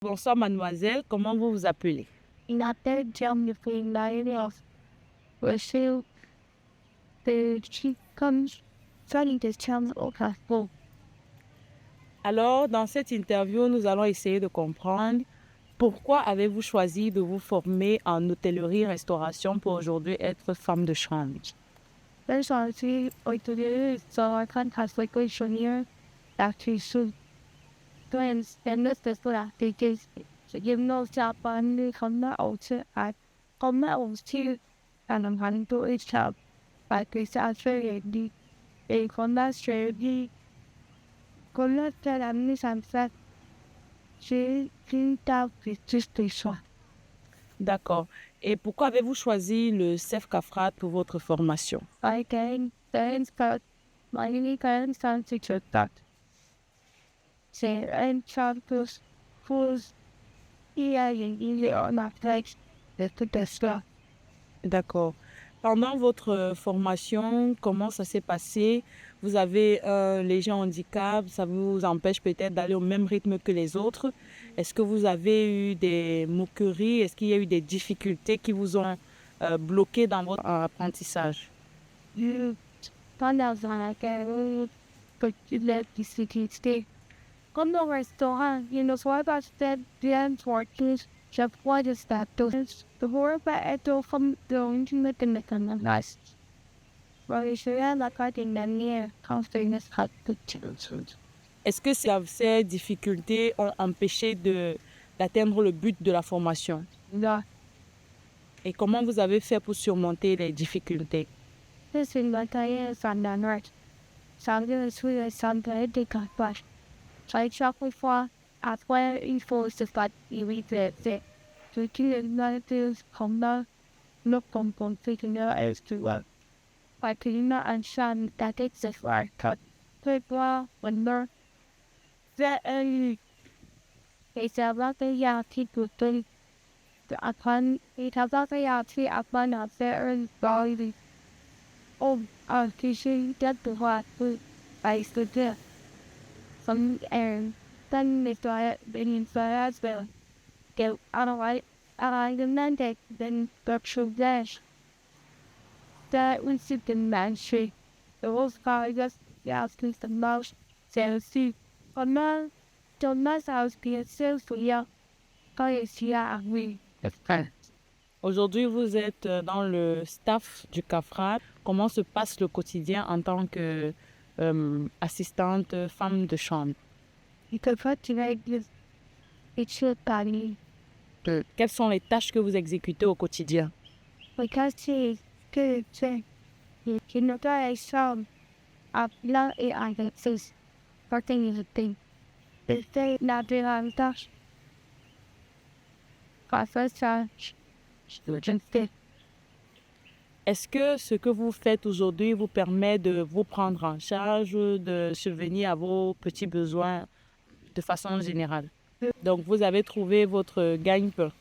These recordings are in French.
Bonsoir mademoiselle, comment vous vous appelez? Il appelle John de Finlande. Brazil, the chief comes studying this town of Castle. Alors, dans cette interview, nous allons essayer de comprendre pourquoi avez-vous choisi de vous former en hôtellerie-restauration pour aujourd'hui être femme de chambre? There's honestly like to do so I can't have like a junior actually so twins and this what I think is so you know Japan the come out I come out to and I'm having to each job but this actually the conda strategy conda that I'm this I'm set she cleaned out with just this one. D'accord. Et pourquoi avez-vous choisi le CEF CAFRAT pour votre formation? I can then start my current teacher that say and campus fools here in on a place the best. D'accord. Pendant votre formation, comment ça s'est passé? Vous avez un léger handicap, ça vous empêche peut-être d'aller au même rythme que les autres. Est-ce que vous avez eu des moqueries? Est-ce qu'il y a eu des difficultés qui vous ont bloqué dans votre apprentissage? You find out that I can but you let the city stay. Come to restaurant, you know, so I got that the workers chef what is that those the war about it all from the internet and the nice. Well, you should have like I think that near constant hot pictures. Est-ce que ces difficultés ont empêché d'atteindre le but de la formation? Yeah. Et comment vous avez fait pour surmonter les difficultés? This is like I is on the north. Something is sweet as something they got but I chocolate for as well it falls just like you eat it. So you not to come down, look on thinking as to what. By Pina and Shan that it's a fire cut. People wonder that it's about the yaki to think upon it about the yaki upon up there and body. Oh, teaching that the what I stood there. Some and then they started being fire as well. Get out of light, I didn't take then virtual dash. That was the mansion. The whole sky just asking the mouse. So see, on my Thomas house being so for you. Guys, yeah, we. Aujourd'hui, vous êtes dans le staff du CAFRAT. Comment se passe le quotidien en tant que assistante femme de chambre? You could put to like this. It's your body. Quelles sont les tâches que vous exécutez au quotidien? Because she could say, you know, I saw up now I can see starting is a thing. They say not doing on touch. My first time, just did. Est-ce que ce que vous faites aujourd'hui vous permet de vous prendre en charge, de subvenir à vos petits besoins de façon générale? Donc, vous avez trouvé votre gagne-pain.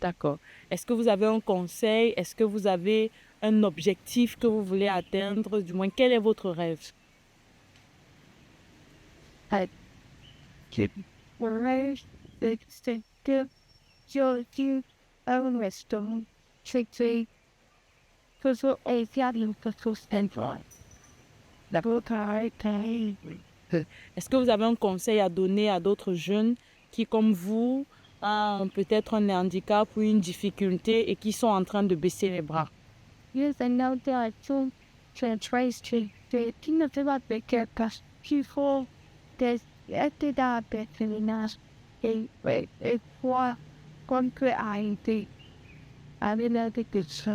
D'accord. Est-ce que vous avez un conseil? Est-ce que vous avez un objectif que vous voulez atteindre? Du moins, quel est votre rêve? Whereas the distinctive geology of restaurant tricky because of a value for standpoint. La bouteille. Est-ce que vous avez un conseil à donner à d'autres jeunes qui, comme vous, ont peut-être un handicap ou une difficulté et qui sont en train de baisser les bras? Yes, I know there are two trace to the thing of the bigger because people there's at the between us a for concrete ID. I mean, I think it's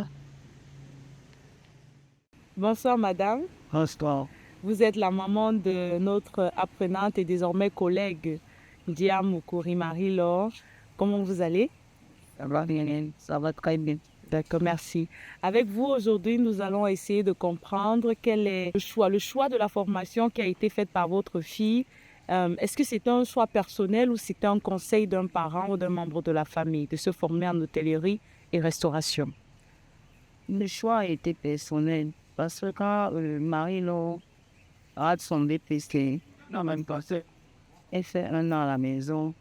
Bonsoir, madame. Bonsoir. Vous êtes la maman de notre apprenante et désormais collègue, Diam Mukuri Marie-Laure. Comment vous allez? Ça va bien, ça va très bien. D'accord, merci. Avec vous, aujourd'hui, nous allons essayer de comprendre quel est le choix de la formation qui a été faite par votre fille. Est-ce que c'était un choix personnel ou c'était un conseil d'un parent ou d'un membre de la famille de se former en hôtellerie et restauration? Le choix a été personnel parce que Marie-Laure a son DPC. Non, même pas ça. Elle fait 1 an à la maison.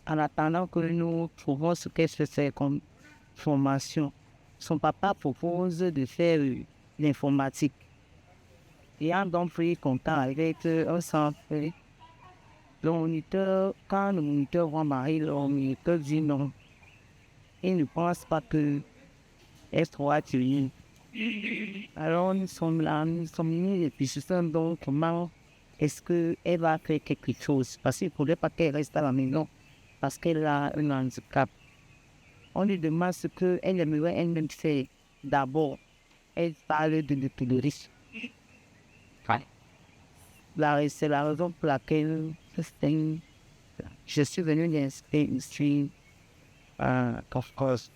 En attendant que nous trouvons ce qu'elle se fait comme formation, son papa propose de faire l'informatique. Ayant donc pris contact avec un centre, le moniteur, quand le moniteur voit Marie, le moniteur dit non. Il ne pense pas qu'elle soit tuée. Alors nous sommes là, nous sommes venus et puis je sais donc comment est-ce qu'elle va faire quelque chose. Parce qu'il ne faudrait pas qu'elle reste à la maison parce qu'elle a un handicap. On lui demande ce qu'elle aimerait elle-même faire. D'abord, elle parle de l'épidémie. C'est la raison pour laquelle je suis venu d'inscrire ici à Kafkas.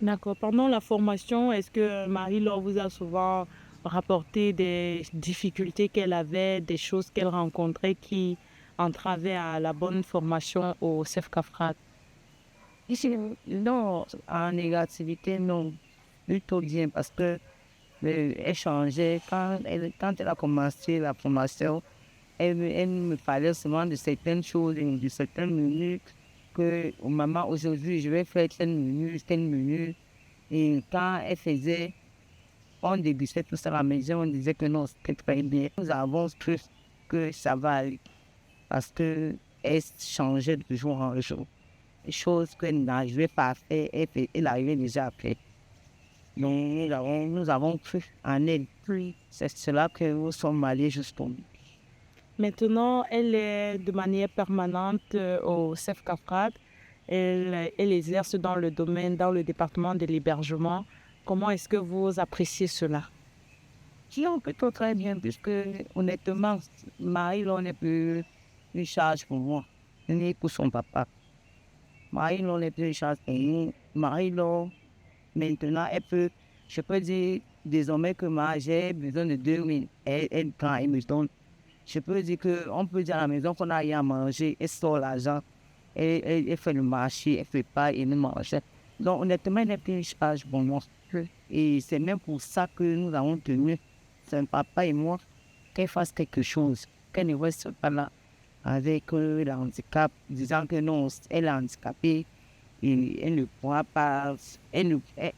D'accord. Pendant la formation, est-ce que Marie-Laure vous a souvent rapporté des difficultés qu'elle avait, des choses qu'elle rencontrait qui entravaient à la bonne formation au CEF-CAFRAT? Ici, non, en négativité, non. Plutôt bien parce que elle changeait. Quand elle a commencé la formation, elle me parlait seulement de certaines choses, de certaines minutes, que maman, aujourd'hui, je vais faire telle minute. Et quand elle faisait, on dégustait tout ça à la maison, on disait que non, c'était très bien. Nous avons cru que ça va aller parce qu'elle changeait de jour en jour. Les choses qu'elle n'arrivait pas à faire, elle arrivait déjà à faire. Donc, nous avons cru en elle. C'est cela que nous sommes allés jusqu'au bout. Maintenant, elle est de manière permanente au CEF-CAFRAT. Elle exerce dans le domaine, dans le département de l'hébergement. Comment est-ce que vous appréciez cela? Qui on peut très bien, puisque honnêtement, Marie-Laure n'est plus une charge pour moi, ni pour son papa. Marie-Laure n'est plus une charge pour nous. Marie-Laure, maintenant, je peux dire désormais que j'ai besoin de 2000. Elle prend, elle me donne. Je peux dire qu'on peut dire à la maison qu'on a rien à manger, elle sort l'argent, elle fait le marché, elle fait pas, elle nous mange. Donc honnêtement, elle n'est plus une charge pour moi. Et c'est même pour ça que nous avons tenu, c'est un papa et moi, qu'elle fasse quelque chose, qu'elle ne reste pas là avec le handicap, disant que non, elle est handicapée et elle ne pourra pas,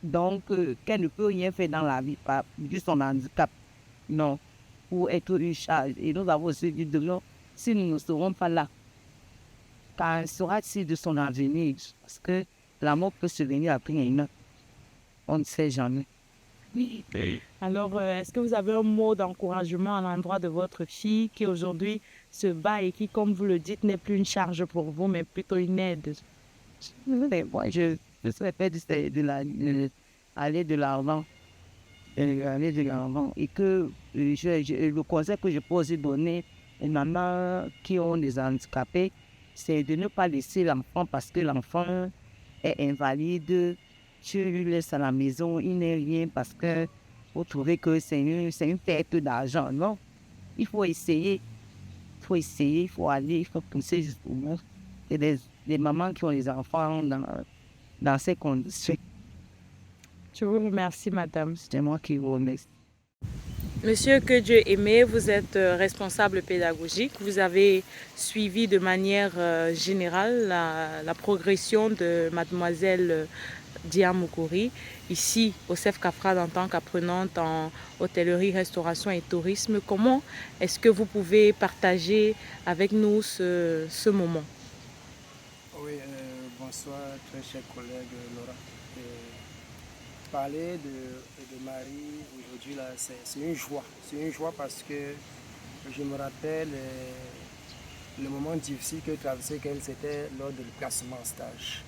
donc qu'elle ne peut rien faire dans la vie, pas juste son handicap. Non, pour être une charge. Et nous avons aussi dit de nous, si nous ne serons pas là, qu'en sera-t-il de son avenir? Parce que la mort peut se venir après une autre. On ne sait jamais. Alors, est-ce que vous avez un mot d'encouragement à l'endroit de votre fille qui aujourd'hui se bat et qui, comme vous le dites, n'est plus une charge pour vous, mais plutôt une aide? Moi, je serais fait aller de l'avant. Aller de l'avant. Et que le conseil que je peux aussi donner aux mamans qui ont des handicapés, c'est de ne pas laisser l'enfant parce que l'enfant est invalide. Tu lui laisses à la maison, il n'est rien parce que vous trouvez que c'est une perte d'argent. Non, il faut essayer. Il faut aller, il faut pousser jusqu'au bout. C'est des mamans qui ont des enfants dans ces conditions. Je vous remercie, madame. C'est moi qui vous remercie. Monsieur Que Dieu aimé, vous êtes responsable pédagogique. Vous avez suivi de manière générale la progression de mademoiselle Dia Mukuri, ici au CEF-CAFRAT en tant qu'apprenante en hôtellerie, restauration et tourisme. Comment est-ce que vous pouvez partager avec nous ce moment? Oui, bonsoir très cher collègue Laura. Parler de Marie aujourd'hui là, c'est une joie. C'est une joie parce que je me rappelle le moment difficile que traversait qu'elle, c'était lors du placement en stage.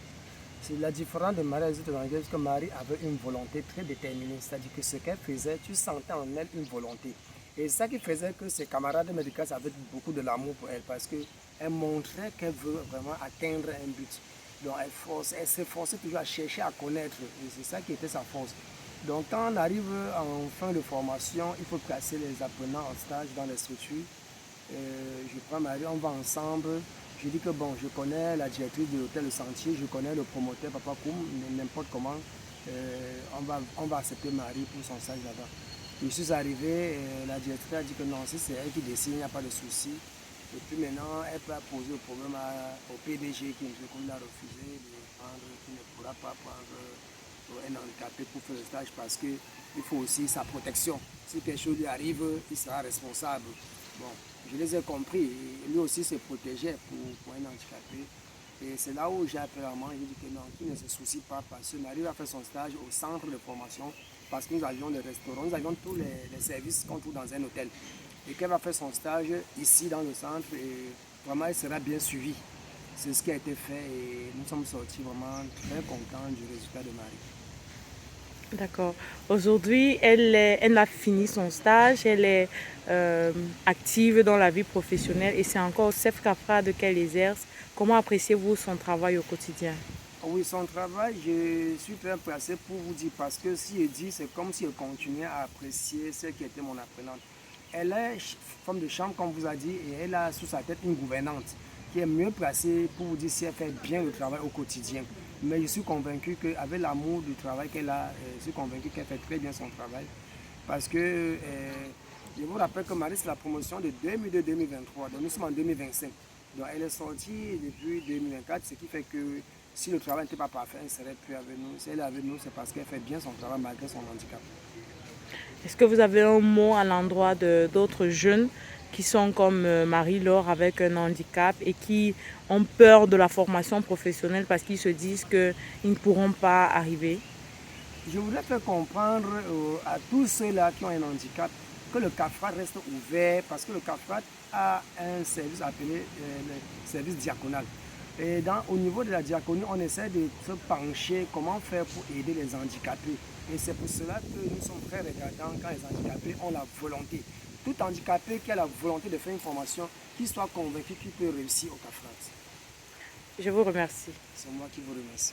C'est la différence de Marie et parce que Marie avait une volonté très déterminée, c'est-à-dire que ce qu'elle faisait, tu sentais en elle une volonté. Et c'est ça qui faisait que ses camarades médicaux avaient beaucoup de l'amour pour elle parce qu'elle montrait qu'elle veut vraiment atteindre un but. Donc elle s'efforçait toujours à chercher à connaître et c'est ça qui était sa force. Donc quand on arrive en fin de formation, il faut placer les apprenants en stage dans les structures. Je prends Marie, on va ensemble. Je dis que bon, je connais la directrice de l'hôtel Le Sentier, je connais le promoteur Papa Koum, n'importe comment, on va accepter Marie pour son stage là-bas. Je suis arrivé, la directrice a dit que non, si c'est elle qui décide, il n'y a pas de souci. Et puis maintenant, elle peut poser le problème au PDG qui nous a refusé de prendre, qui ne pourra pas prendre un handicapé pour faire le stage parce qu'il faut aussi sa protection. Si quelque chose lui arrive, il sera responsable. Bon, je les ai compris. Lui aussi se protégeait pour un handicapé. Et c'est là où j'ai appelé à maman, j'ai dit que non, qu'il ne se soucie pas parce que Marie va faire son stage au centre de formation parce que nous avions des restaurants, nous avions tous les services qu'on trouve dans un hôtel. Et qu'elle va faire son stage ici dans le centre et vraiment elle sera bien suivie. C'est ce qui a été fait et nous sommes sortis vraiment très contents du résultat de Marie. D'accord. Aujourd'hui, elle a fini son stage, elle est active dans la vie professionnelle et c'est encore Sef Kafrad qu'elle exerce. Comment appréciez-vous son travail au quotidien? Oui, son travail, je suis très placé pour vous dire parce que si elle dit, c'est comme si elle continuait à apprécier celle qui était mon apprenante. Elle est femme de chambre, comme vous a dit, et elle a sous sa tête une gouvernante qui est mieux placée pour vous dire si elle fait bien le travail au quotidien. Mais je suis convaincu qu'avec l'amour du travail qu'elle a, je suis convaincu qu'elle fait très bien son travail. Parce que je vous rappelle que Marie, c'est la promotion de 2002-2023, donc nous sommes en 2025. Donc elle est sortie depuis 2024, ce qui fait que si le travail n'était pas parfait, elle ne serait plus avec nous. Si elle est avec nous, c'est parce qu'elle fait bien son travail malgré son handicap. Est-ce que vous avez un mot à l'endroit d'autres jeunes qui sont comme Marie-Laure avec un handicap et qui ont peur de la formation professionnelle parce qu'ils se disent qu'ils ne pourront pas arriver? Je voudrais faire comprendre à tous ceux-là qui ont un handicap que le CAFRAT reste ouvert parce que le CAFRAT a un service appelé le service diaconal. Et au niveau de la diaconie, on essaie de se pencher comment faire pour aider les handicapés. Et c'est pour cela que nous sommes très regardants quand les handicapés ont la volonté. Tout handicapé qui a la volonté de faire une formation, qu'il soit convaincu qu'il peut réussir au CAFRAT. Je vous remercie. C'est moi qui vous remercie.